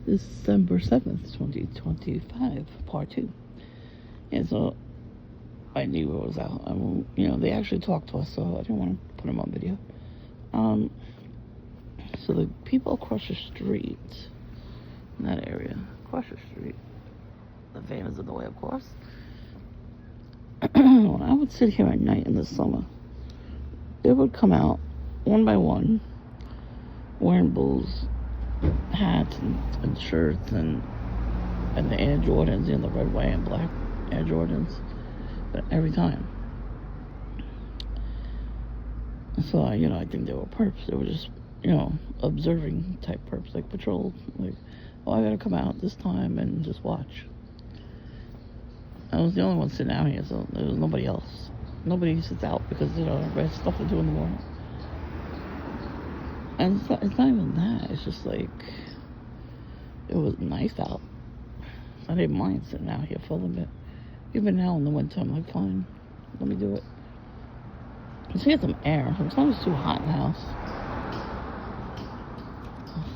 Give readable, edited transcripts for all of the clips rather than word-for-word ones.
December 7th, 2025, part 2. And so my neighbor was out. They actually talked to us, so I didn't want to put them on video. So the people across the street, in that area, across the street, the van is in the way, of course. When I would sit here at night in the summer, they would come out one by one, wearing Bulls hats and shirts and the Air Jordans, the red, white, and black Air Jordans, but every time. So I think they were perps. They were just observing type perps, like patrol, like, I gotta come out this time and just watch. I was the only one sitting out here, so there was nobody else. Nobody sits out because there's stuff to do in the morning. And it's not even that. It's just like, it was nice out. I didn't mind sitting out here for a little bit. Even now in the winter, I'm like, fine, let me do it. Let's get some air. Sometimes it's too hot in the house.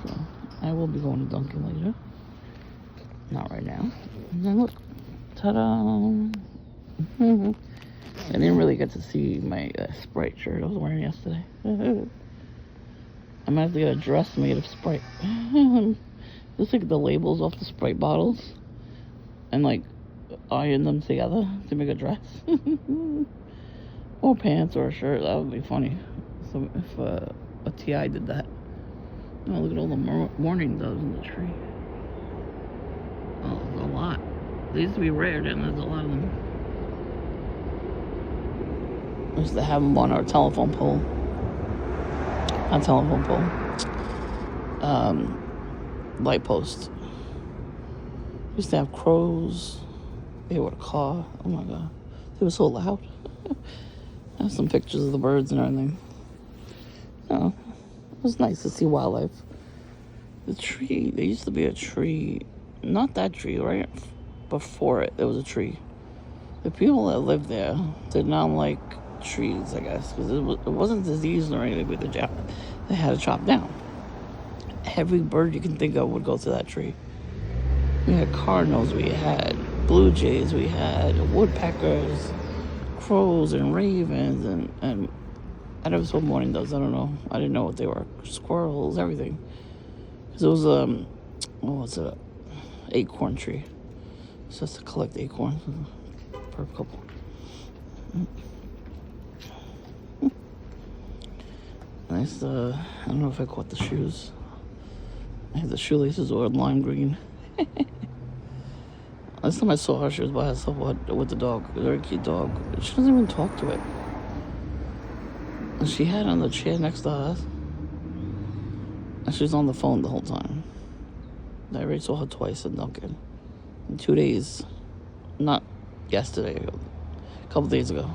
So I will be going to Dunkin' later. Not right now. And then look, ta-da! I didn't really get to see my Sprite shirt I was wearing yesterday. I might have to get a dress made of Sprite. Just take the labels off the Sprite bottles and like iron them together to make a dress. Or pants or a shirt. That would be funny. So if a TI did that. Oh, look at all the morning doves in the tree. Oh, there's a lot. They used to be rare, and there's a lot of them. We used to have them on our telephone pole. Not telephone pole. Light post. We used to have crows. They were a car. Oh my god. They were so loud. I have some pictures of the birds and everything. Oh, it was nice to see wildlife. The tree, there used to be a tree, not that tree, right before it, there was a tree. The people that lived there did not like trees, I guess, because it wasn't diseased or anything with they had to chop down. Every bird you can think of would go to that tree. We had cardinals, we had blue jays, we had woodpeckers, crows and ravens, and I never saw morning doves. I don't know. I didn't know what they were. Squirrels, everything. Because it was acorn tree. It's just to collect acorns per couple. Nice. I don't know if I caught the shoes. I had the shoelaces were lime green. Last time I saw her, she was by herself with the dog. A very cute dog. She doesn't even talk to it. And she had it on the chair next to us. And she was on the phone the whole time. I already saw her twice at Dunkin'. In 2 days. Not yesterday. A couple days ago.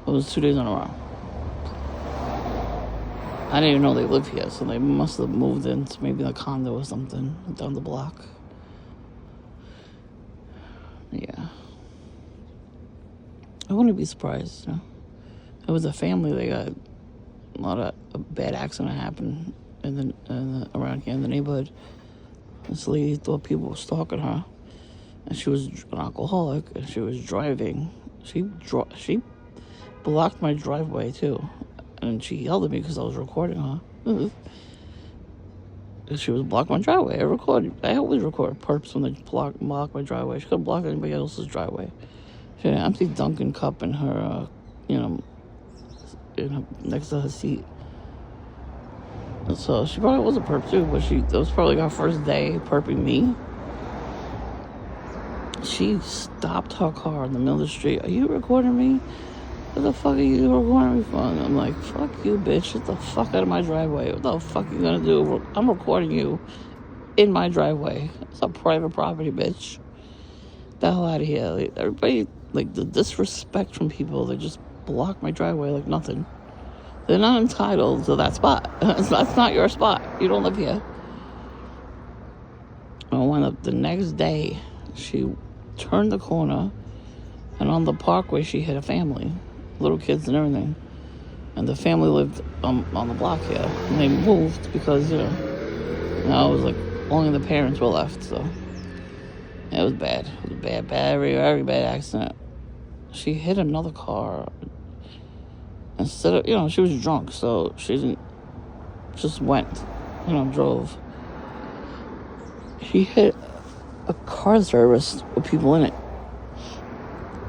It was 2 days in a row. I didn't even know they lived here, so they must have moved into maybe a condo or something down the block. Yeah. I wouldn't be surprised, It was a family. They got a lot of a bad accident happened around here in the neighborhood. This lady thought people were stalking her, and she was an alcoholic, and she was driving. She blocked my driveway too, and she yelled at me because I was recording her. She was blocking my driveway. I always record perps when they block my driveway. She couldn't block anybody else's driveway. She had an empty Dunkin' cup in her, next to her seat. So she probably was a perp too, but that was probably her first day perping me. She stopped her car in the middle of the street. Are you recording me? What the fuck are you recording me for? And I'm like, fuck you, bitch. Get the fuck out of my driveway. What the fuck are you gonna do? I'm recording you in my driveway. It's a private property, bitch. The hell out of here. Like, everybody, like, the disrespect from people, they just block my driveway like nothing. They're not entitled to that spot. That's not your spot. You don't live here. I went up the next day. She turned the corner, and on the parkway, she hit a family. Little kids and everything. And the family lived on the block here. And they moved because, and I was like, only the parents were left, so it was bad. It was a bad, very, very bad accident. She hit another car. Instead of, she was drunk, so she didn't, just went, drove. She hit a car service with people in it.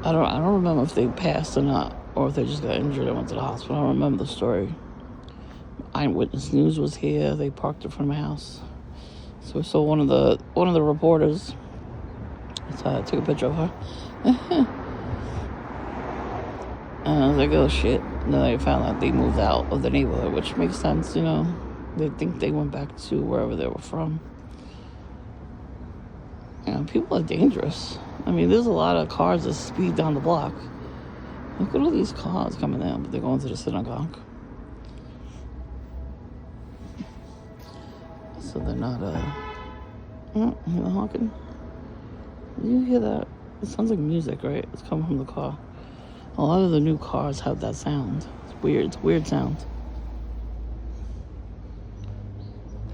I don't remember if they passed or not, or if they just got injured and went to the hospital. I don't remember the story. Eyewitness News was here. They parked in front of my house. So we saw one of the reporters. So I took a picture of her. And I was like, oh shit. And then I found out they moved out of the neighborhood, which makes sense, They think they went back to wherever they were from. People are dangerous. I mean, there's a lot of cars that speed down the block. Look at all these cars coming in, but they're going to the synagogue. So they're not, honking. Do you hear that? It sounds like music, right? It's coming from the car. A lot of the new cars have that sound. It's weird. It's a weird sound.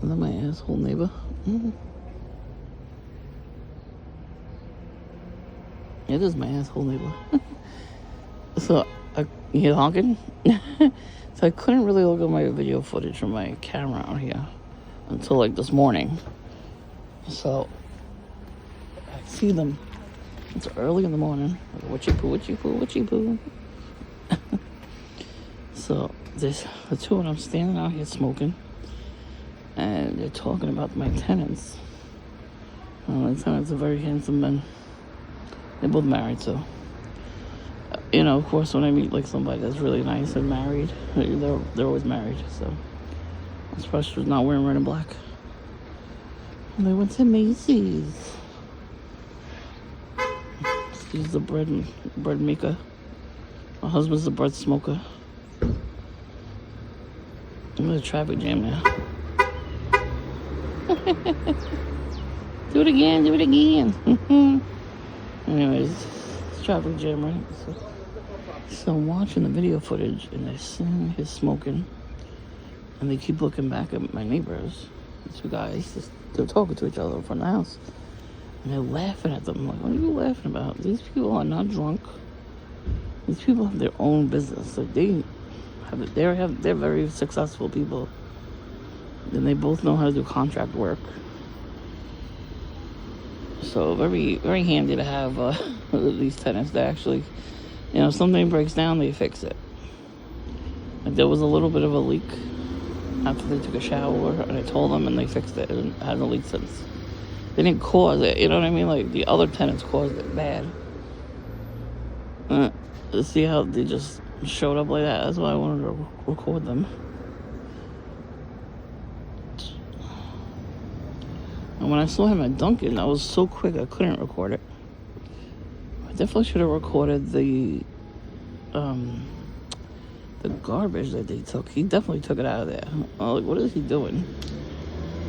Is that my asshole neighbor? Mm-hmm. It is my asshole neighbor. So, you hear honking? So I couldn't really look at my video footage from my camera out here until like this morning. So I see them. It's early in the morning. Witchy poo, witchy poo, witchy poo. So there's the two of them standing out here smoking, and they're talking about my tenants. My tenants are very handsome men. They're both married, so of course, when I meet like somebody that's really nice and married, they're always married. So I suppose she was not wearing red and black. And they went to Macy's. She's the bread maker. My husband's the bread smoker. I'm in a traffic jam now. Do it again. Anyways, it's traffic jam, right? So I'm watching the video footage, and they're seeing his smoking, and they keep looking back at my neighbors. The two guys, they're talking to each other in front of the house, and they're laughing at them. I'm like, what are you laughing about? These people are not drunk. These people have their own business. Like they're very successful people, and they both know how to do contract work. So very, very handy to have these tenants that actually, something breaks down, they fix it. Like there was a little bit of a leak after they took a shower, and I told them, and they fixed it, and it hasn't leaked since. They didn't cause it, you know what I mean? Like the other tenants caused it bad. To see how they just showed up like that. That's why I wanted to record them. And when I saw him at Dunkin', I was so quick I couldn't record it. I definitely should have recorded the garbage that they took. He definitely took it out of there. Like, what is he doing?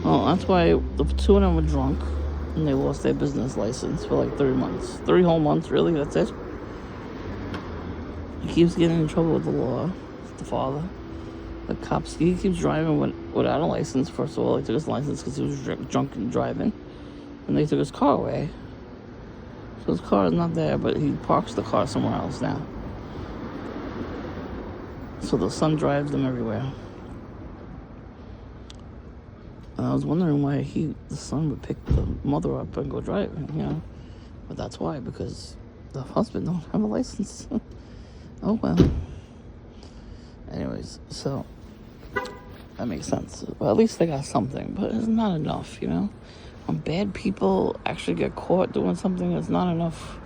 Oh, that's why the two of them were drunk, and they lost their business license for like 3 months. 3 whole months, really? That's it? He keeps getting in trouble with the law. The father. The cops, he keeps driving without a license. First of all, he took his license because he was drunk and driving. And they took his car away. So his car is not there, but he parks the car somewhere else now. So the son drives them everywhere. And I was wondering why the son would pick the mother up and go driving, But that's why, because the husband don't have a license. Oh, well. Anyways, so that makes sense. Well, at least they got something, but it's not enough, When bad people actually get caught doing something, it's not enough.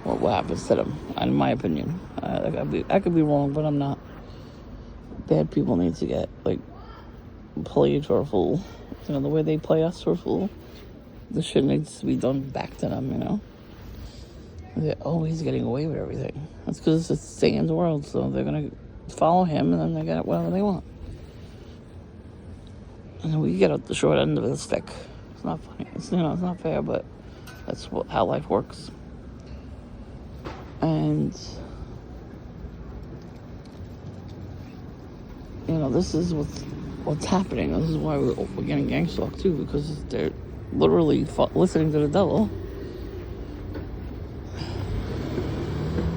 What happens to them, in my opinion. I could be wrong, but I'm not. Bad people need to get, played for a fool. The way they play us for a fool. This shit needs to be done back to them, They're always getting away with everything. That's because it's Satan's world, so they're going to follow him, and then they get whatever they want. And then we get out the short end of the stick. It's not funny. It's not fair, but that's how life works. And this is what's what's happening. This is why we're getting gang stalked too, because they're literally listening to the devil.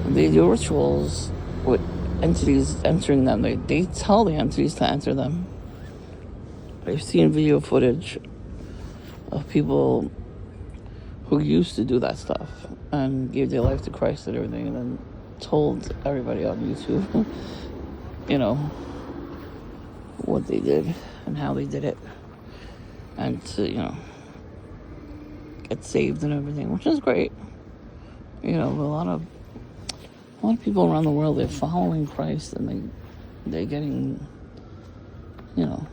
They do rituals with entities entering them. They tell the entities to enter them. I've seen video footage of people who used to do that stuff and gave their life to Christ and everything, and then told everybody on YouTube, you know, what they did and how they did it, and to, you know, get saved and everything, which is great. You know, a lot of people around the world, they're following Christ, and they're getting, you know,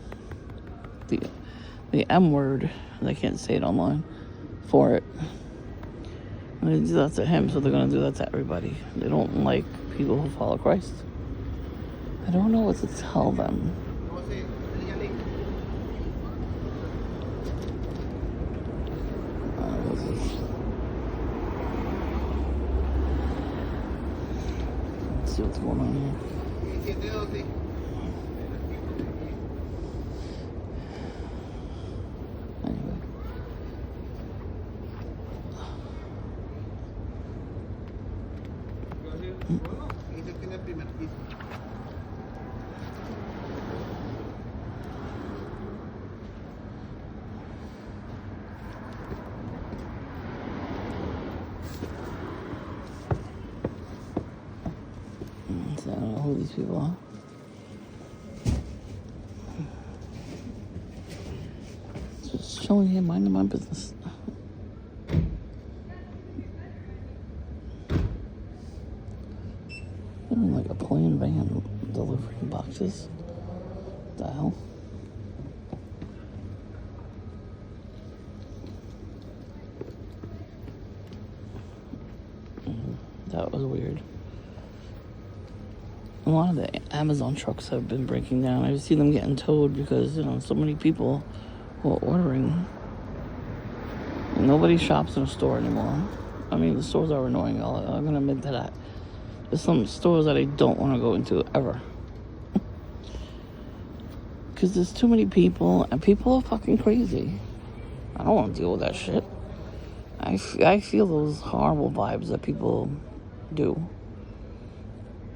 the M word. They can't say it online for it. And they do that to him, so they're going to do that to everybody. They don't like people who follow Christ. I don't know what to tell them. Let's see what's going on here. I don't know who these people are. Just chilling here, minding my business. They're in like a plain van delivering boxes. What the hell? That was weird. A lot of the Amazon trucks have been breaking down. I see them getting towed because, you know, so many people were ordering. And nobody shops in a store anymore. I mean, the stores are annoying. I'm going to admit to that. There's some stores that I don't want to go into ever. Because there's too many people, and people are fucking crazy. I don't want to deal with that shit. I feel those horrible vibes that people do.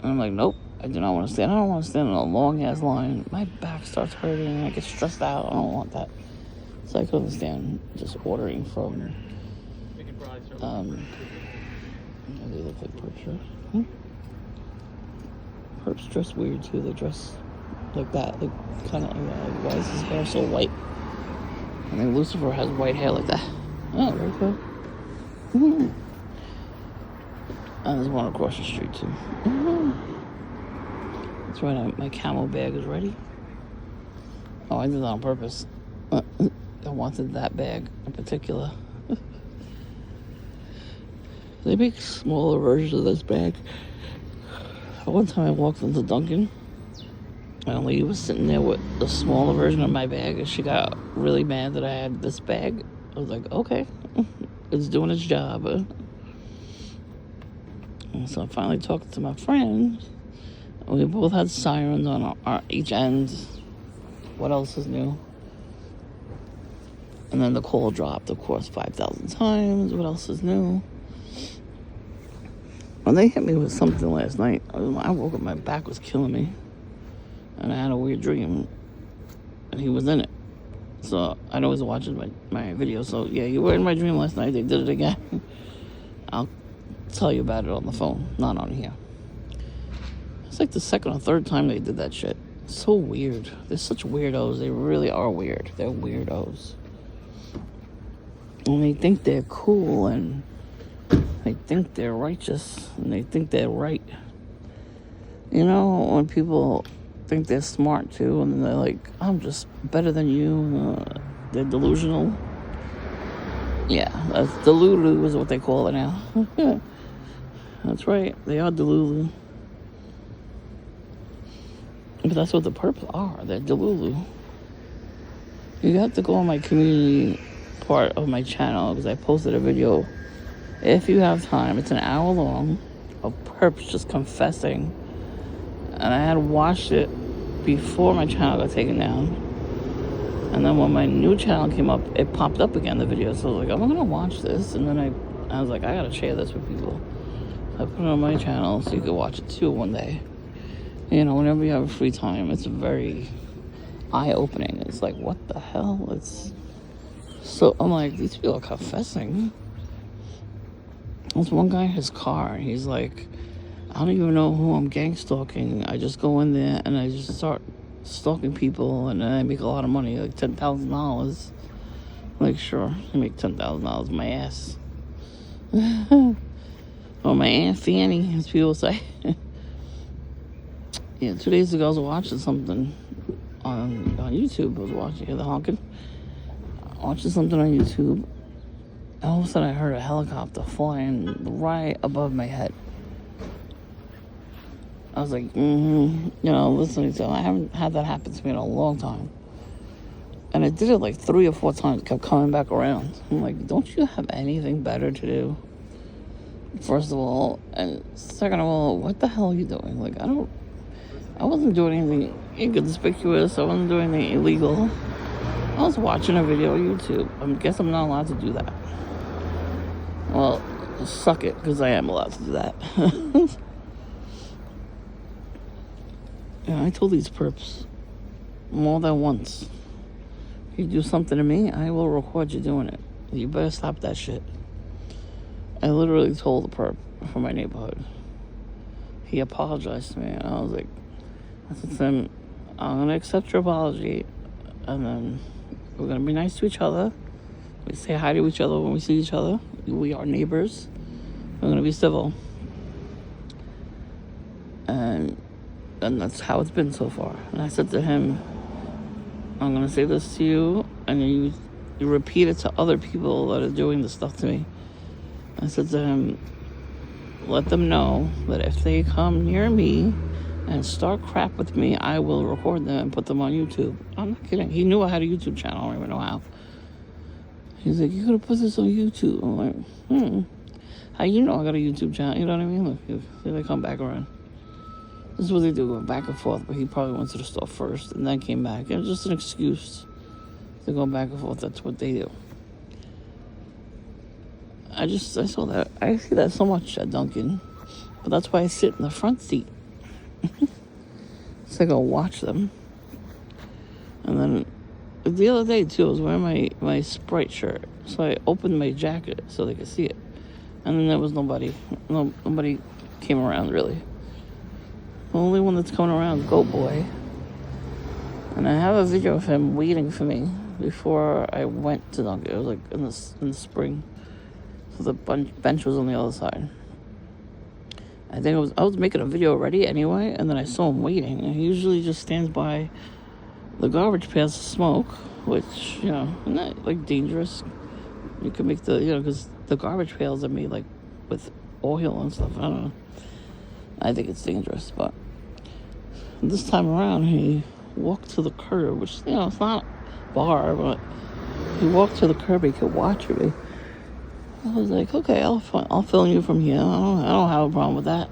And I'm like, nope. I do not want to stand. I don't want to stand in a long-ass line. My back starts hurting. I get stressed out. I don't want that. So I couldn't stand just ordering from... they look like perps. Perps dress weird, too. They dress like that. Like, kind of like that. Like, why is his hair so white? I mean, Lucifer has white hair like that. Oh, very cool. And there's one across the street, too. That's right, my camo bag is ready. Oh, I did that on purpose. I wanted that bag in particular. They make smaller versions of this bag. One time I walked into Dunkin', and a lady was sitting there with a smaller version of my bag, and she got really mad that I had this bag. I was like, okay, it's doing its job. And so I finally talked to my friend. We both had sirens on each end. What else is new? And then the call dropped, of course, 5,000 times. What else is new? When they hit me with something last night, I woke up, my back was killing me. And I had a weird dream. And he was in it. So I always watch my videos. So yeah, you were in my dream last night. They did it again. I'll tell you about it on the phone, not on here. It's like the second or third time they did that shit. So weird. They're such weirdos. They really are weird. They're weirdos. And they think they're cool, and they think they're righteous, and they think they're right. You know, when people think they're smart too, and they're like, I'm just better than you. They're delusional. Yeah, that's delulu is what they call it now. That's right. They are delulu. But that's what the perps are. They're delulu. You have to go on my community part of my channel, because I posted a video. If you have time, it's an hour long of perps just confessing. And I had watched it before my channel got taken down. And then when my new channel came up, it popped up again, the video. So I was like, I'm gonna watch this. And then I was like, I gotta share this with people. So I put it on my channel so you could watch it too one day. You know, whenever you have free time, it's very eye-opening. It's like, what the hell? It's so, I'm like, these people are confessing. There's one guy in his car, he's like, I don't even know who I'm gang stalking. I just go in there and I just start stalking people, and then I make a lot of money, like $10,000. Like, sure, I make $10,000 my ass. Or my Aunt Fanny, as people say. Yeah, 2 days ago I was watching something on YouTube. I was watching the honking. Watching something on YouTube. And all of a sudden I heard a helicopter flying right above my head. I was like, you know, listening to it. I haven't had that happen to me in a long time. And I did it like 3 or 4 times. It kept coming back around. I'm like, don't you have anything better to do? First of all. And second of all, what the hell are you doing? Like, I wasn't doing anything inconspicuous. I wasn't doing anything illegal. I was watching a video on YouTube. I guess I'm not allowed to do that. Well, suck it, because I am allowed to do that. Yeah, I told these perps more than once, if you do something to me, I will record you doing it. You better stop that shit. I literally told the perp from my neighborhood. He apologized to me, and I was like, I said to him, I'm going to accept your apology, and then we're going to be nice to each other. We say hi to each other when we see each other. We are neighbors. We're going to be civil. And that's how it's been so far. And I said to him, I'm going to say this to you, and you repeat it to other people that are doing this stuff to me. I said to him, let them know that if they come near me and start crap with me, I will record them and put them on YouTube. I'm not kidding. He knew I had a YouTube channel. I don't even know how. He's like, you gotta put this on YouTube. I'm like, how you know I got a YouTube channel? You know what I mean? Look, here they come back around. This is what they do, going back and forth. But he probably went to the store first and then came back. It was just an excuse to go back and forth. That's what they do. I saw that. I see that so much at Dunkin'. But that's why I sit in the front seat. So I go watch them. And then the other day, too, I was wearing my Sprite shirt. So I opened my jacket so they could see it. And then there was nobody. Nobody came around, really. The only one that's coming around is Goat Boy. And I have a video of him waiting for me before I went to Dunkin'. It was like in the spring. So the bench was on the other side. I think I was making a video already anyway, and then I saw him waiting. And he usually just stands by the garbage pails to smoke, which, you know, isn't that like dangerous? You could make because the garbage pails are made like with oil and stuff. I don't know. I think it's dangerous, but this time around he walked to the curb, which, you know, it's not a bar, but he walked to the curb. He could watch me. I was like, okay, I'll film you from here. I don't have a problem with that.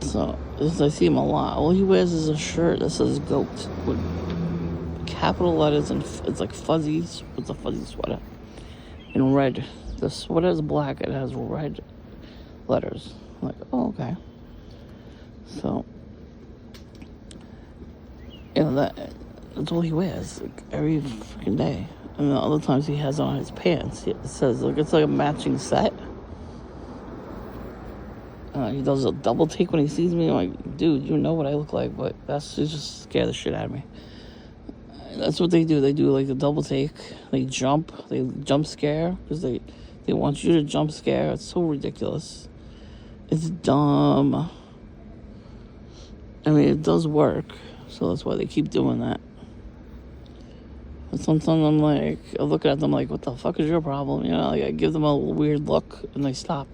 So I see him a lot. All he wears is a shirt that says "goat" with capital letters, and it's like fuzzy. It's a fuzzy sweater in red. The sweater is black. It has red letters. I'm like, oh, okay. So, you know, that's all he wears, like, every freaking day. And the other times he has on his pants, it says, like, it's like a matching set. He does a double take when he sees me. I'm like, dude, you know what I look like, but it just scared the shit out of me. That's what they do. They do like a double take. They jump scare because they want you to jump scare. It's so ridiculous. It's dumb. I mean, it does work, so that's why they keep doing that. But sometimes I'm like, I look at them like, what the fuck is your problem? You know, like I give them a weird look and they stop.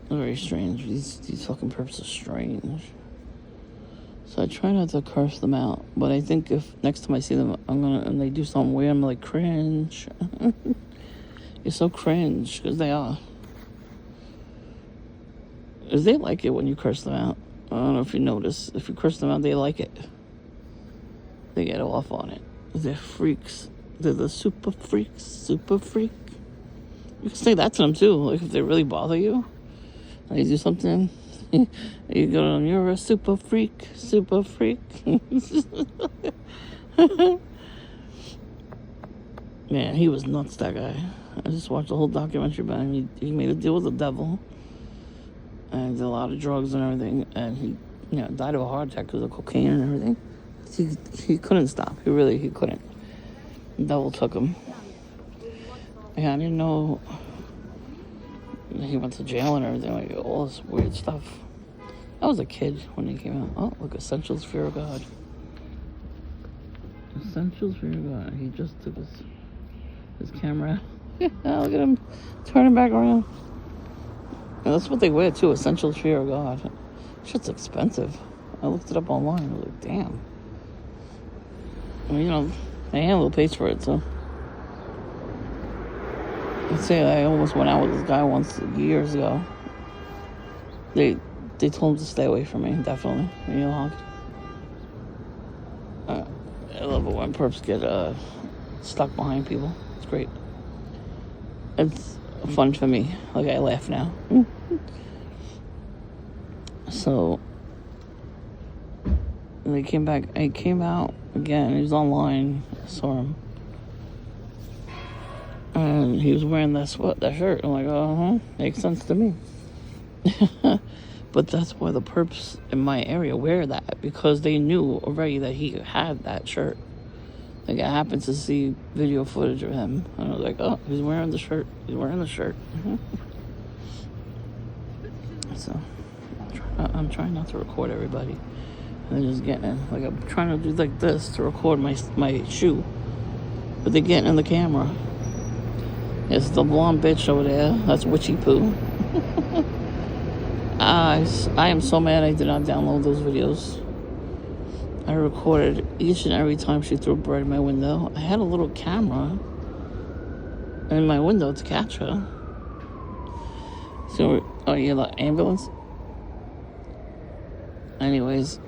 Very strange. These fucking perps are strange. So I try not to curse them out, but I think if next time I see them, and they do something weird, I'm like, cringe. You're so cringe, because they are. They like it when you curse them out. I don't know if you notice. If you curse them out, they like it. They get off on it. They're freaks. They're the super freaks. Super freak. You can say that to them too. Like if they really bother you, and you do something, you go to them, you're a super freak. Super freak. Man, he was nuts, that guy. I just watched the whole documentary about him. He made a deal with the devil. And did a lot of drugs and everything. And he, died of a heart attack because of cocaine and everything. He couldn't stop. He couldn't. The devil took him. Yeah, I didn't know he went to jail and everything, like all this weird stuff. I was a kid when he came out. Oh, look, Essentials Fear of God. Essentials Fear of God. He just took his camera out. Look at him turning back around. And that's what they wear too, Essentials Fear of God. Shit's expensive. I looked it up online. I was like, damn. Well, my handler pays for it, so. Let's say I almost went out with this guy once years ago. They told him to stay away from me, definitely. I love it when perps get stuck behind people. It's great. It's fun for me. Like, I laugh now. So, they came back. I came out again. He was online. I saw him. And he was wearing that shirt. I'm like, makes sense to me. But that's why the perps in my area wear that, because they knew already that he had that shirt. Like, I happened to see video footage of him, and I was like, oh, he's wearing the shirt. He's wearing the shirt. So, I'm trying not to record everybody. And they're just getting in. Like, I'm trying to do like this to record my shoe. But they're getting in the camera. It's the blonde bitch over there. That's Witchy Poo. I am so mad I did not download those videos. I recorded each and every time she threw bread in my window. I had a little camera in my window to catch her. So, you're the ambulance? Anyways.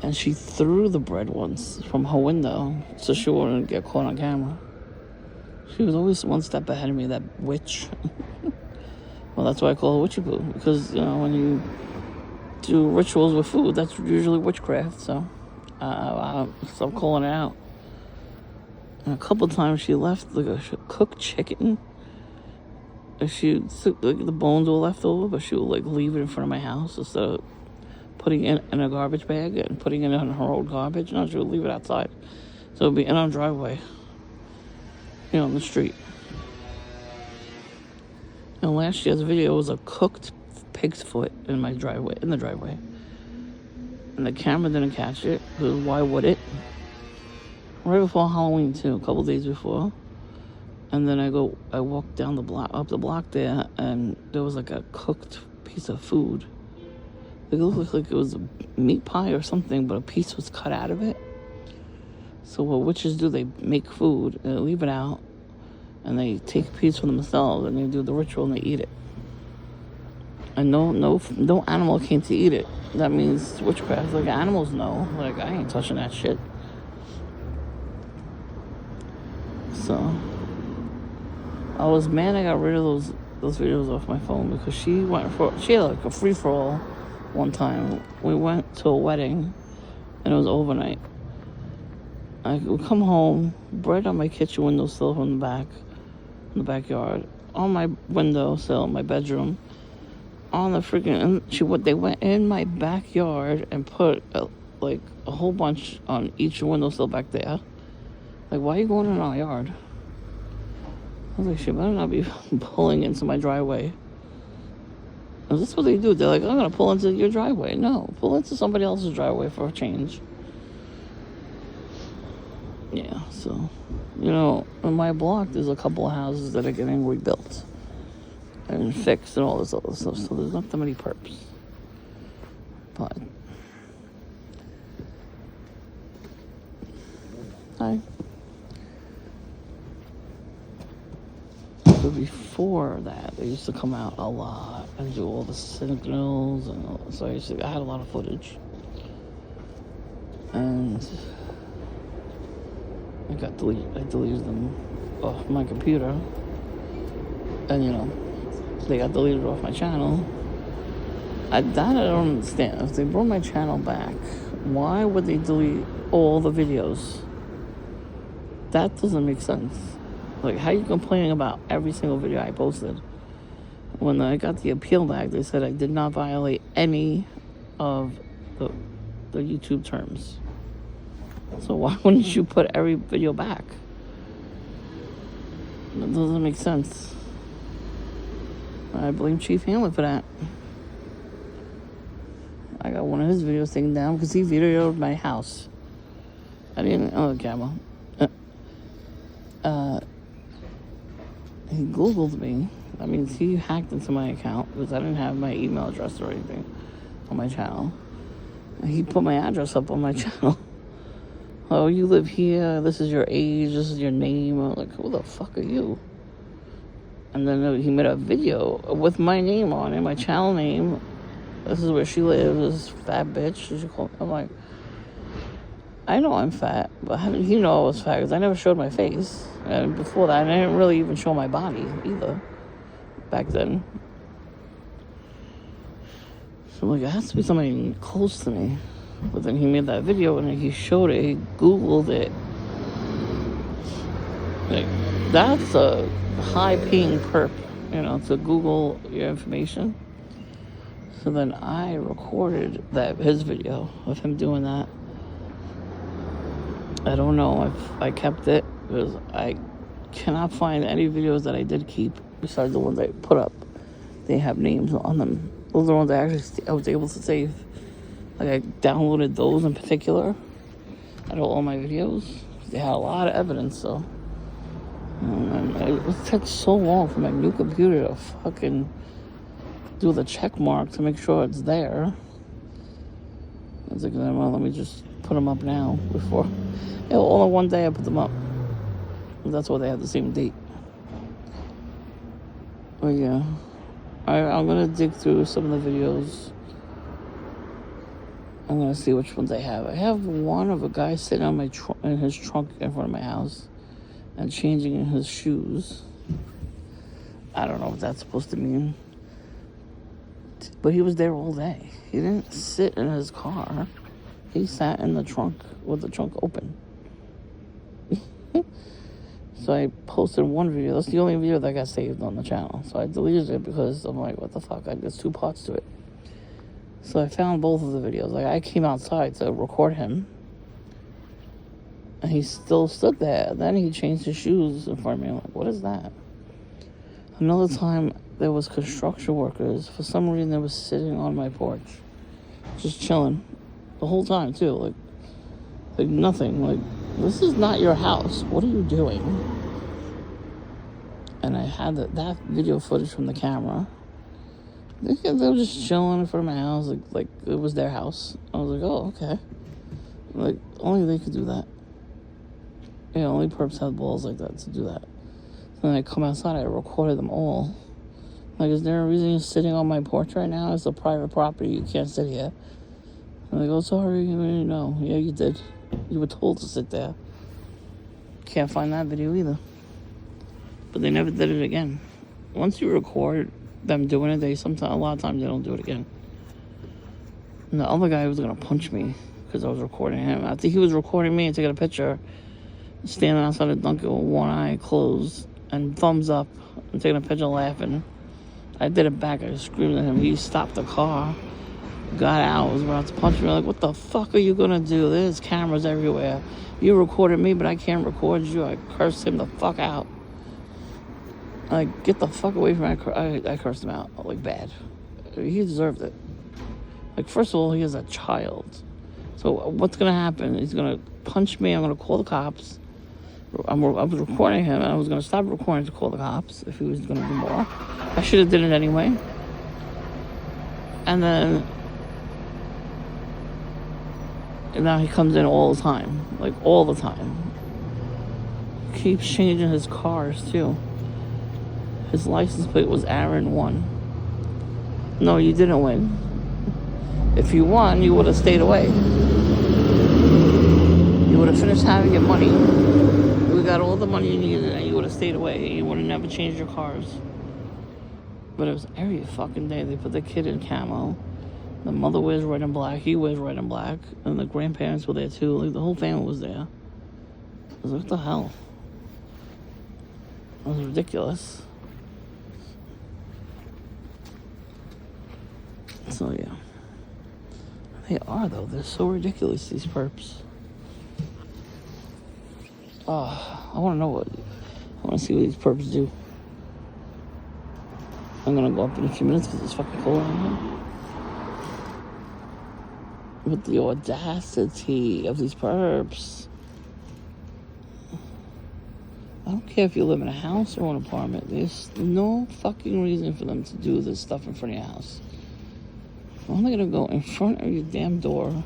And she threw the bread once from her window so she wouldn't get caught on camera. She was always one step ahead of me, that witch. Well, that's why I call her Witchy Poo. Because, when you do rituals with food, that's usually witchcraft. So, I'm calling it out. And a couple times she left like a cooked chicken. The bones were left over, but she would like leave it in front of my house instead of putting it in a garbage bag and putting it in her old garbage. No, she would leave it outside. So it would be in our driveway. On the street. And last year's video was a cooked pig's foot in the driveway. And the camera didn't catch it, because why would it? Right before Halloween too, a couple days before. And then I walked down up the block there, and there was like a cooked piece of food. It looked like it was a meat pie or something, but a piece was cut out of it. So what witches do, they make food and they leave it out, and they take a piece for themselves and they do the ritual and they eat it. And no animal came to eat it. That means witchcraft. Like, animals know. Like, I ain't touching that shit. So I was mad I got rid of those videos off my phone, because she had like a free for all one time. We went to a wedding and it was overnight. I would come home, bread on my kitchen windowsill from the backyard, on my windowsill in my bedroom, on the freaking. They went in my backyard and put a whole bunch on each windowsill back there. Like, why are you going in our yard? I was like, she better not be pulling into my driveway. Is this what they do? They're like, I'm gonna pull into your driveway. No, pull into somebody else's driveway for a change. Yeah, so, in my block, there's a couple of houses that are getting rebuilt and fixed and all this other stuff, so there's not that many perps. But, hi. before that, they used to come out a lot and do all the signals, and so I had a lot of footage. And I deleted them off my computer, and they got deleted off my channel. I don't understand. If they brought my channel back, why would they delete all the videos? That doesn't make sense. Like, how are you complaining about every single video I posted? When I got the appeal back, they said I did not violate any of the YouTube terms. So why wouldn't you put every video back? That doesn't make sense. I blame Chief Hamlet for that. I got one of his videos taken down because he videoed my house. I didn't... Oh, the camera. He Googled me. That means he hacked into my account because I didn't have my email address or anything on my channel. And he put my address up on my channel. Oh, you live here. This is your age. This is your name. I'm like, who the fuck are you? And then he made a video with my name on it, my channel name. This is where she lives. This fat bitch. I'm like, I know I'm fat, but how did he know I was fat? Because I never showed my face. And before that, I didn't really even show my body either back then. So I'm like, it has to be somebody close to me. But then he made that video and he showed it. He Googled it. Like, that's a high-paying perp, to Google your information. So then I recorded his video of him doing that. I don't know if I kept it because I cannot find any videos that I did keep besides the ones I put up. They have names on them. Those are the ones I was able to save. Like, I downloaded those in particular out of all my videos. They had a lot of evidence, so. And it took so long for my new computer to fucking do the check mark to make sure it's there. I was like, well, let me just put them up now before. All in one day I put them up. That's why they have the same date. But yeah, I'm gonna dig through some of the videos. I'm gonna see which ones I have. I have one of a guy sitting on in his trunk in front of my house and changing in his shoes. I don't know what that's supposed to mean. But he was there all day. He didn't sit in his car. He sat in the trunk with the trunk open. So I posted one video. That's the only video that got saved on the channel. So I deleted it because I'm like, what the fuck? There's 2 parts to it. So I found both of the videos. Like, I came outside to record him. And he still stood there. Then he changed his shoes in front of me. I'm like, what is that? Another time, there was construction workers. For some reason, they were sitting on my porch. Just chilling. The whole time, too. Like nothing. Like, this is not your house. What are you doing? And I had that video footage from the camera. They were just chilling in front of my house. Like it was their house. I was like, oh, okay. Like, only they could do that. Only perps have balls like that to do that. Then I come outside, I recorded them all. Like, is there a reason you're sitting on my porch right now? It's a private property. You can't sit here. I'm like, oh, sorry. No. Yeah, you did. You were told to sit there. Can't find that video either. But they never did it again. Once you record them doing it, a lot of times they don't do it again. And the other guy was going to punch me because I was recording him. I think he was recording me and taking a picture, standing outside of Dunkin' with one eye closed and thumbs up and taking a picture laughing. I did it back. I screamed at him. He stopped the car, got out, was about to punch me. I'm like, what the fuck are you going to do? There's cameras everywhere. You recorded me, but I can't record you. I cursed him the fuck out. Like, get the fuck away from me. I cursed him out, like, bad. He deserved it. Like, first of all, he is a child. So what's going to happen? He's going to punch me. I'm going to call the cops. I was recording him, and I was going to stop recording to call the cops if he was going to do more. I should have did it anyway. And then... And now he comes in all the time. Like, all the time. Keeps changing his cars, too. His license plate was Aaron 1. No, you didn't win. If you won, you would have stayed away. You would have finished having your money. We got all the money you needed, and you would have stayed away. You would have never changed your cars. But it was every fucking day. They put the kid in camo. The mother wears red and black. He wears red and black. And the grandparents were there too. Like, the whole family was there. I was like, what the hell? It was ridiculous. So, yeah. They are, though. They're so ridiculous, these perps. Oh, I want to know what... I want to see what these perps do. I'm going to go up in a few minutes because it's fucking cold out here. But the audacity of these perps. I don't care if you live in a house or an apartment. There's no fucking reason for them to do this stuff in front of your house. Why am I gonna go in front of your damn door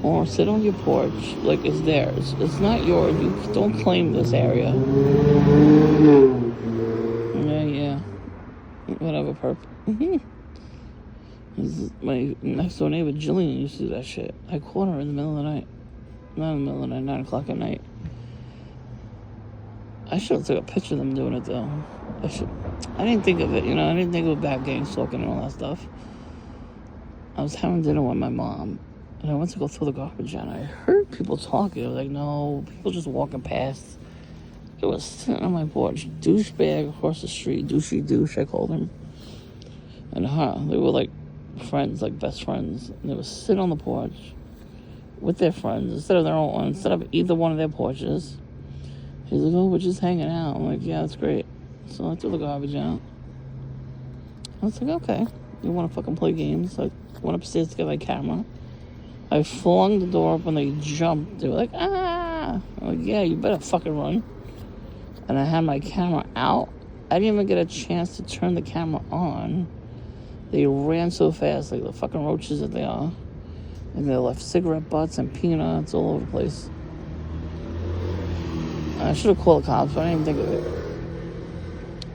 or sit on your porch like it's theirs? It's not yours. You don't claim this area. Yeah. Whatever, perp. My next door neighbor Jillian used to do that shit. I caught her in the middle of the night. Not in the middle of the night, 9 o'clock at night. I should have took a picture of them doing it though. I didn't think of it, you know. I didn't think of bad gang stalking and all that stuff. I was having dinner with my mom, and I went to go throw the garbage out. I heard people talking. I was like, no, people just walking past. It was sitting on my porch, douchebag across the street, douchey douche, I called him. And they were like friends, like best friends. And they were sitting on the porch with their friends instead of their own one, instead of either one of their porches. He's like, oh, we're just hanging out. I'm like, yeah, that's great. So I threw the garbage out. I was like, okay, you want to fucking play games? I went upstairs to get my camera. I flung the door up and they jumped. They were like, ah. I'm like, yeah, you better fucking run. And I had my camera out. I didn't even get a chance to turn the camera on. They ran so fast, like the fucking roaches that they are. And they left cigarette butts and peanuts all over the place. I should have called the cops, but I didn't even think of it.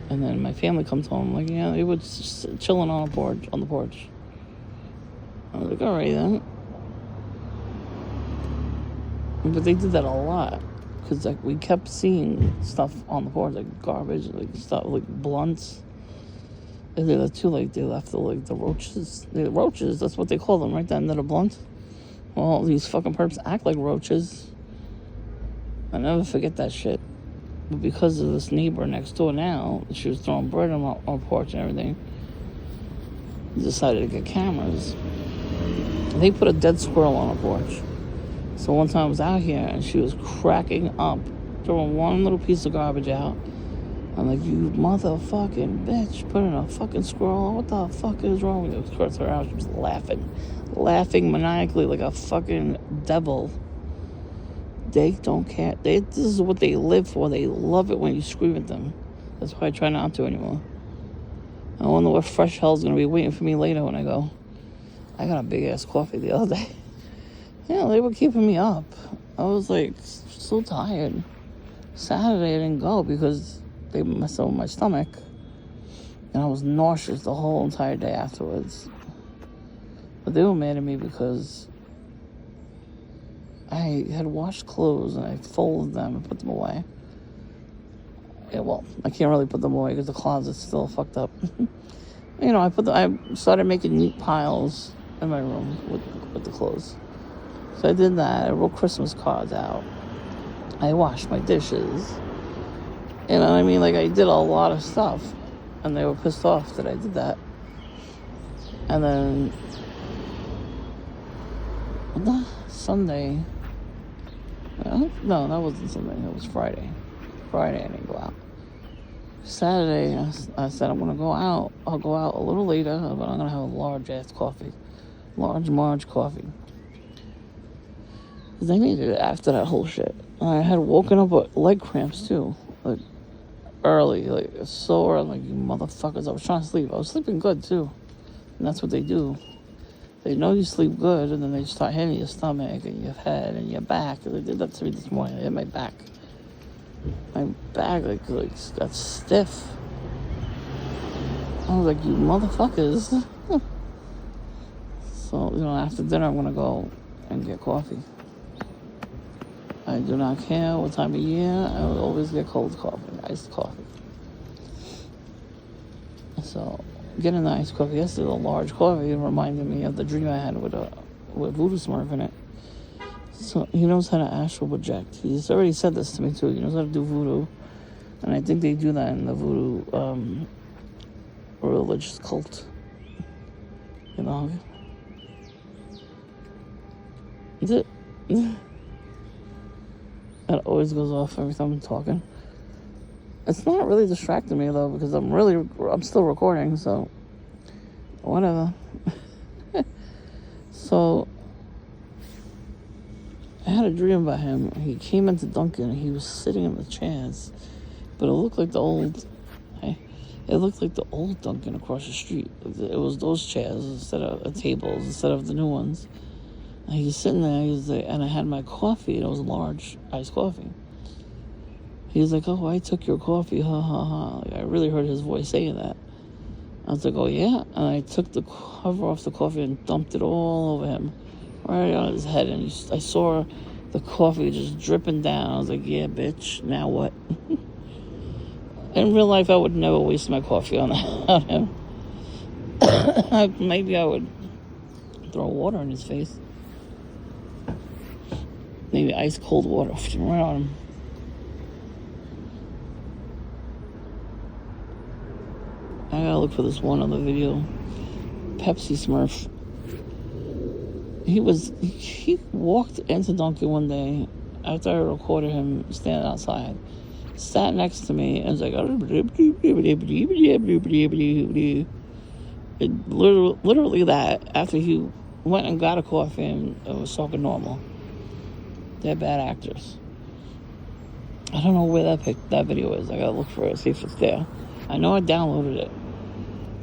And then my family comes home, like, yeah, they were just chilling on the porch. I was like, all right then. But they did that a lot, because like we kept seeing stuff on the porch, like garbage, like stuff, like blunts. And they left too, like they left the roaches. The roaches, that's what they call them, right? The end of the blunt. Well, these fucking perps act like roaches. I never forget that shit. But because of this neighbor next door now, she was throwing bread on our porch and everything, we decided to get cameras. They put a dead squirrel on our porch. So one time I was out here and she was cracking up, throwing one little piece of garbage out. I'm like, you motherfucking bitch, putting a fucking squirrel. What the fuck is wrong with you? Of course, her house, she was laughing maniacally like a fucking devil. They don't care. This is what they live for. They love it when you scream at them. That's why I try not to anymore. I wonder what fresh hell's going to be waiting for me later when I go. I got a big-ass coffee the other day. Yeah, they were keeping me up. I was, like, so tired. Saturday I didn't go because they messed up with my stomach. And I was nauseous the whole entire day afterwards. But they were mad at me because I had washed clothes and I folded them and put them away. Yeah, well, I can't really put them away because the closet's still fucked up. You know, I started making neat piles in my room with the clothes. So I did that. I wrote Christmas cards out. I washed my dishes. You know what I mean? Like, I did a lot of stuff. And they were pissed off that I did that. And then Sunday. No, that wasn't Sunday. That was Friday. Friday I didn't go out. Saturday I said I'm going to go out. I'll go out a little later, but I'm going to have a large-ass coffee. Large coffee. Because I needed it after that whole shit. I had woken up with leg cramps too. Like, early. Like, so early. Like, you motherfuckers. I was trying to sleep. I was sleeping good too. And that's what they do. They know you sleep good, and then they start hitting your stomach and your head and your back. They did that to me this morning. They hit my back. My back like got stiff. I was like, you motherfuckers. So, after dinner I'm gonna go and get coffee. I do not care what time of year, I will always get cold coffee, iced coffee. So, getting the iced coffee yesterday, the large coffee, reminded me of the dream I had with Voodoo Smurf in it. So, he knows how to astral project. He's already said this to me too. He knows how to do voodoo. And I think they do that in the voodoo religious cult. Is it? It always goes off every time I'm talking. It's not really distracting me though, because I'm still recording, so whatever. So I had a dream about him. He came into Dunkin' and he was sitting in the chairs, but it looked like the old Dunkin' across the street. It was those chairs instead of tables, instead of the new ones. And he's sitting there, and I had my coffee, and it was a large iced coffee. He's like, oh, I took your coffee, ha ha ha. Like, I really heard his voice saying that. I was like, oh yeah? And I took the cover off the coffee and dumped it all over him, right on his head. And I saw the coffee just dripping down. I was like, yeah, bitch, now what? In real life, I would never waste my coffee on him. Maybe I would throw water in his face. Maybe ice cold water right on him. I gotta look for this one other video. Pepsi Smurf. He walked into Dunkin' one day after I recorded him standing outside. Sat next to me and was like, literally that, after he went and got a coffee and was talking normal. They're bad actors. I don't know where that video is. I gotta look for it, see if it's there. I know I downloaded it.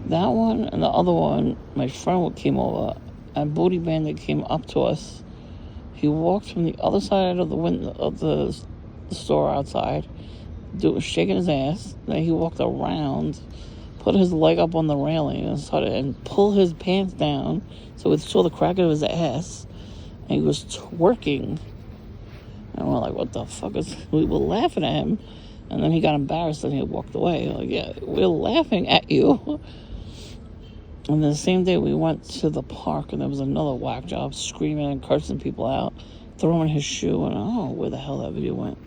That one and the other one, my friend came over, and Booty Bandit came up to us. He walked from the other side of the window of the store outside, shaking his ass. Then he walked around, put his leg up on the railing, and pull his pants down so we saw the crack of his ass. And he was twerking. And we're like, what the fuck is... We were laughing at him. And then he got embarrassed and he walked away. Like, yeah, we're laughing at you. And then the same day we went to the park and there was another whack job screaming and cursing people out, throwing his shoe. And I don't know where the hell that video went.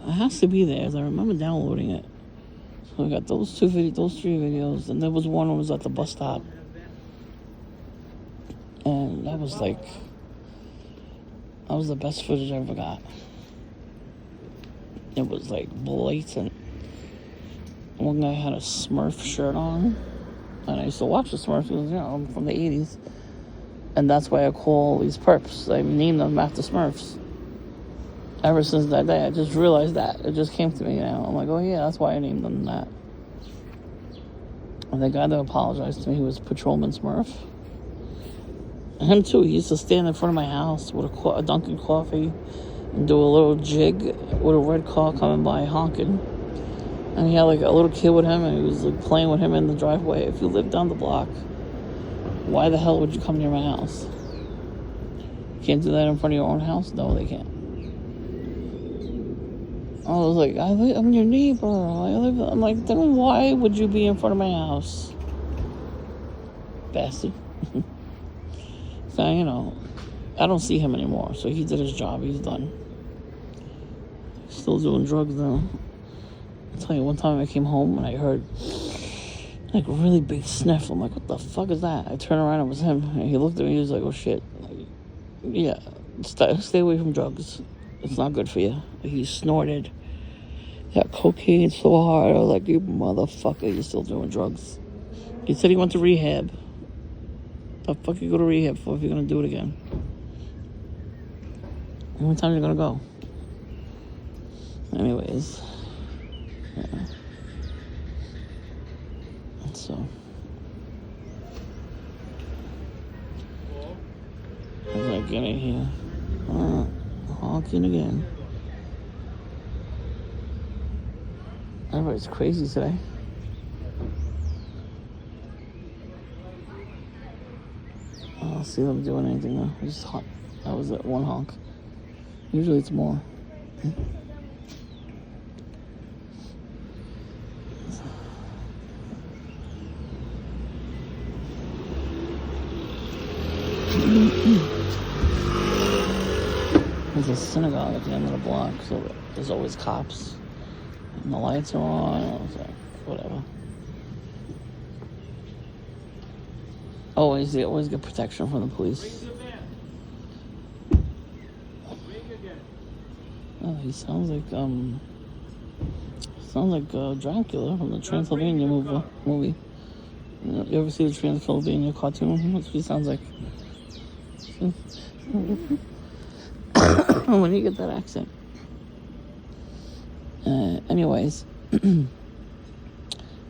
It has to be there, as I remember downloading it. So we got those three videos. And there was one that was at the bus stop. And that was the best footage I ever got. It was like blatant. One guy had a Smurf shirt on. And I used to watch the Smurfs, from the 80s. And that's why I call these perps. I named them after Smurfs. Ever since that day, I just realized that. It just came to me now. I'm like, oh yeah, that's why I named them that. And the guy that apologized to me, he was Patrolman Smurf. And him too, he used to stand in front of my house with a Dunkin' coffee and do a little jig with a red car coming by honking. And he had like a little kid with him, and he was like playing with him in the driveway. If you live down the block, why the hell would you come near my house? You can't do that in front of your own house? No, they can't. I was like, I'm your neighbor. I'm like, then why would you be in front of my house? Bastard. So, I don't see him anymore. So he did his job. He's done. Still doing drugs though. I'll tell you, one time I came home and I heard like a really big sniff. I'm like, what the fuck is that? I turned around, it was him. And he looked at me, he was like, oh shit. Like, yeah, stay away from drugs. It's not good for you. He snorted that cocaine so hard. I was like, you motherfucker, you're still doing drugs. He said he went to rehab. The fuck you go to rehab for if you're gonna do it again? How many times are you gonna go? Anyways. Yeah. So. I was like, get in here. Honking again. Everybody's crazy today. I don't see them doing anything though. Just honk. That was it, one honk. Usually it's more. There's a synagogue at the end of the block, so there's always cops. And the lights are on, so whatever. They always get protection from the police. Oh, he sounds like Dracula from the Transylvania movie. You ever see the Transylvania cartoon? That's what he sounds like. When you get that accent. Anyways.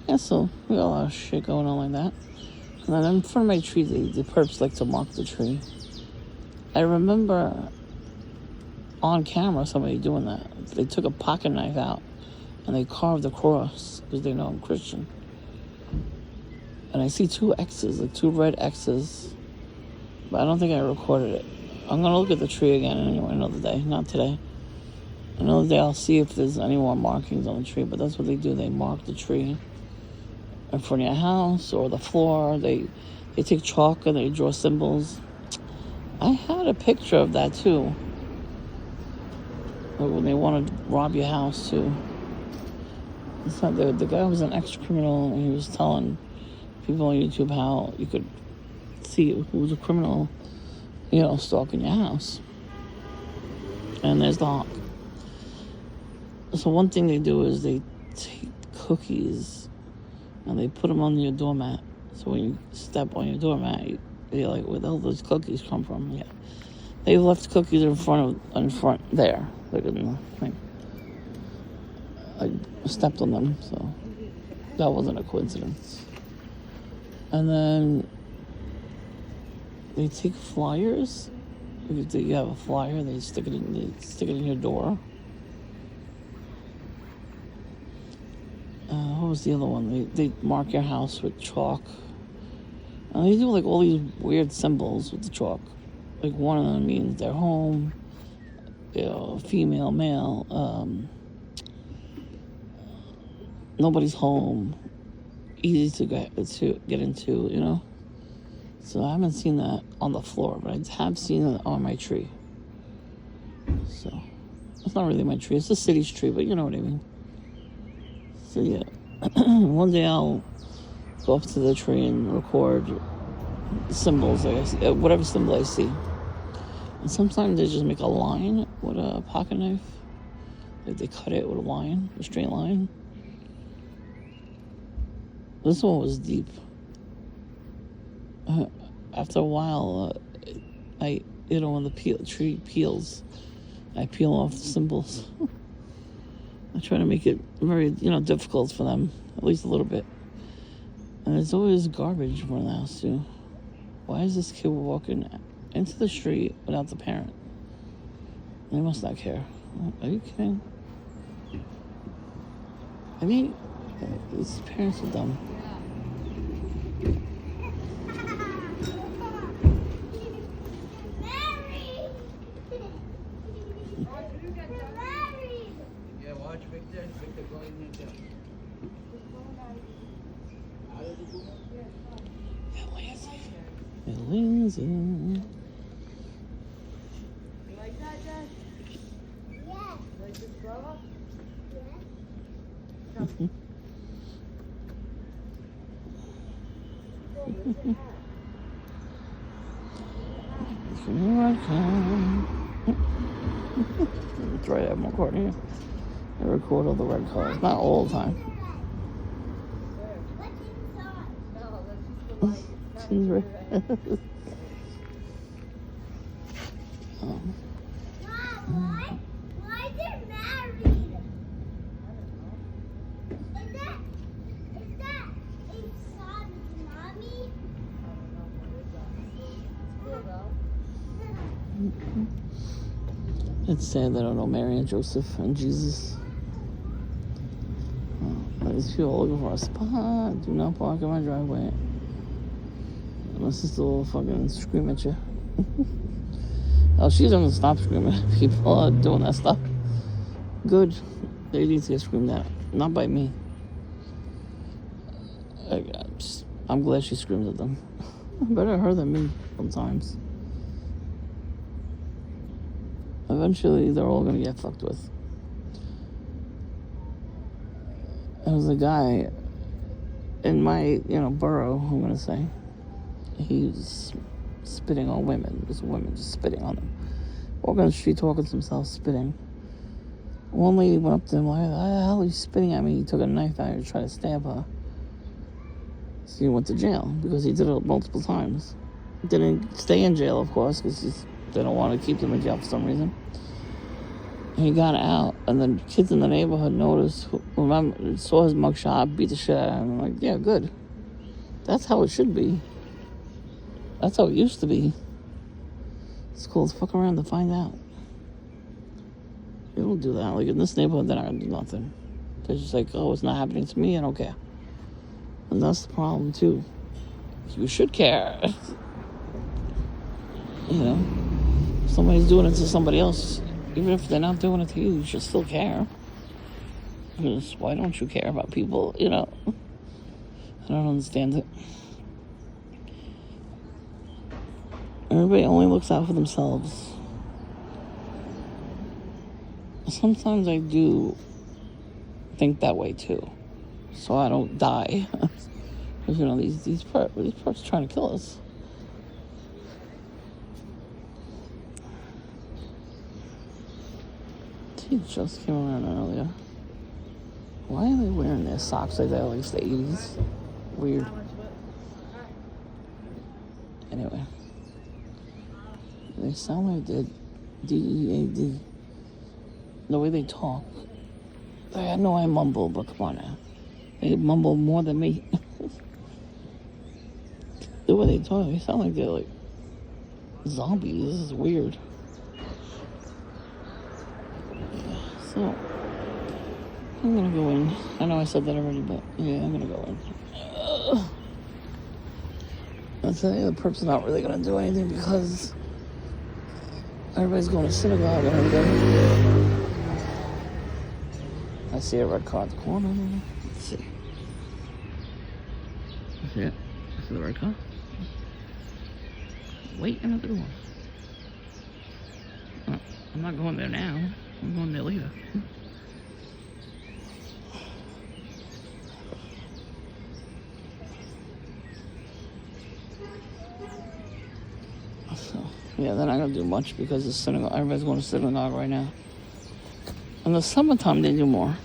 Yeah, so we got a lot of shit going on like that. And then in front of my tree, the perps like to mark the tree. I remember on camera somebody doing that. They took a pocket knife out and they carved a cross because they know I'm Christian. And I see two X's, like two red X's. But I don't think I recorded it. I'm going to look at the tree again anyway another day, not today. Another day I'll see if there's any more markings on the tree, but that's what they do. They mark the tree in front of your house or the floor. They take chalk and they draw symbols. I had a picture of that too. When they want to rob your house too. It's not the guy was an ex-criminal and he was telling people on YouTube how you could see who was a criminal, stalking your house. And there's the honk. So one thing they do is they take cookies and they put them on your doormat. So when you step on your doormat, you're like, where the hell those cookies come from? Yeah, they left cookies in front there. Look at them. I stepped on them, so that wasn't a coincidence. And then they take flyers. If you have a flyer, they stick it in your door. What was the other one? They mark your house with chalk. And they do like all these weird symbols with the chalk. Like one of them means they're home, female, male, nobody's home, easy to get into, So I haven't seen that on the floor, but I have seen it on my tree. So it's not really my tree; it's the city's tree, but you know what I mean. So yeah, one day I'll go up to the tree and record symbols, whatever symbol I see. And sometimes they just make a line with a pocket knife. Like they cut it with a straight line. This one was deep. After a while, when the tree peels, I peel off the symbols. I try to make it very, difficult for them, at least a little bit. And there's always garbage in front of the house, too. Why is this kid walking into the street without the parent? They must not care. Are you kidding? I mean, these parents are dumb. Lindsay. You like that, Dad? Yeah. Like this blow up? Yeah. That's right, I'm recording. I record all the red cars, not all the time. She's right. Mom, why are they married? Is that a son of mommy? It's sad that I don't know Mary and Joseph and Jesus. These people looking for a spot. Do not park in my driveway. My sister will fucking scream at you. Oh, she doesn't stop screaming at people doing that stuff. Good. They need to get screamed at. Not by me. I'm glad she screams at them. Better her than me sometimes. Eventually, they're all gonna get fucked with. There was a guy in my, borough, I'm gonna say. He's spitting on women. Just women just spitting on them. Walking on the street talking to himself, spitting. One lady went up to him like, "Why the hell are you spitting at me?" He took a knife out and tried to stab her. So he went to jail because he did it multiple times. Didn't stay in jail, of course, because they don't want to keep him in jail for some reason. He got out, and then kids in the neighborhood noticed, saw his mugshot, beat the shit out of him. I'm like, yeah, good. That's how it should be. That's how it used to be. It's cool to fuck around to find out. They don't do that. Like, in this neighborhood, they're not going to do nothing. They're just like, oh, it's not happening to me, I don't care. And that's the problem, too. You should care. If somebody's doing it to somebody else, even if they're not doing it to you, you should still care. Because why don't you care about people, I don't understand it. Everybody only looks out for themselves. Sometimes I do think that way too, so I don't die. Because these perps trying to kill us. He just came around earlier. Why are they wearing their socks like that? Like it's the 80s. Weird. Anyway. They sound like they're DEAD. The way they talk. I know I mumble, but come on now. They mumble more than me. The way they talk, they sound like they're like zombies. This is weird. So, I'm gonna go in. I know I said that already, but yeah, I'm gonna go in. I'll tell you, the perps are not really gonna do anything because everybody's going to synagogue and everything. I see a red car at the corner. Let's see. I see it. I see the red car. Waiting at the door. Oh, I'm not going there now. I'm going there later. So, yeah, they're not going to do much because the synagogue, everybody's going to synagogue right now. In the summertime, they do more.